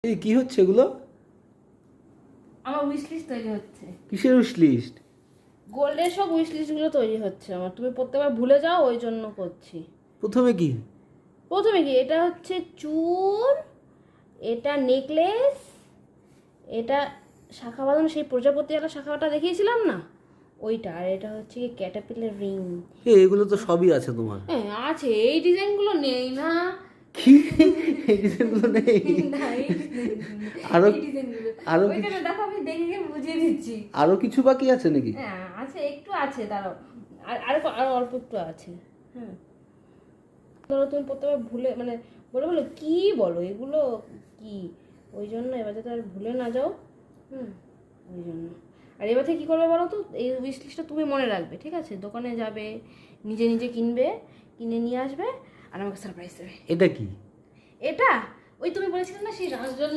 এই কি হচ্ছে এগুলো? আমার উইশ লিস্ট তৈরি হচ্ছে। কিসের উইশ লিস্ট? গোল্ডের সব উইশ লিস্টগুলো তৈরি হচ্ছে আমার। তুমি প্রত্যেকবার ভুলে যাও, ওই জন্য করছি। প্রথমে কি? প্রথমে কি, এটা হচ্ছে চুল, এটা নেকলেস, এটা শাখা বাঁধানো, সেই প্রজাপতিওয়ালা শাখাটা দেখিয়েছিলাম না ওইটা, আর এটা হচ্ছে কি ক্যাটারপিলার রিং। এগুলো তো সবই আছে তোমার। হ্যাঁ আছে, এই ডিজাইনগুলো নেই না? কি? এই ডিজাইনগুলো নেই? না, এই ডিজাইনগুলো, আরো এই ডিজাইনগুলো আরো ওইখানে দেখো, আমি দেখে বুঝিয়ে দিচ্ছি। আরো কিছু বাকি আছে নাকি? হ্যাঁ আছে, একটু আছে, দাঁড়াও, আর অল্প একটু আছে। হ্যাঁ ধরো তুমি প্রত্যেকবার ভুলে মানে বলে বলো কি বলো এগুলো কি, ওই জন্য এবার যাতে আর ভুলে না যাও। ওই জন্য। আর এবার থেকে কী করবে বলো তো, এই উইশ লিস্টটা তুমি মনে রাখবে, ঠিক আছে? দোকানে যাবে, নিজে নিজে কিনবে, কিনে নিয়ে আসবে আর আমাকে সারপ্রাইজ দেবে। এটা কি? এটা ওই তুমি বলেছিলে না সেই রাজজন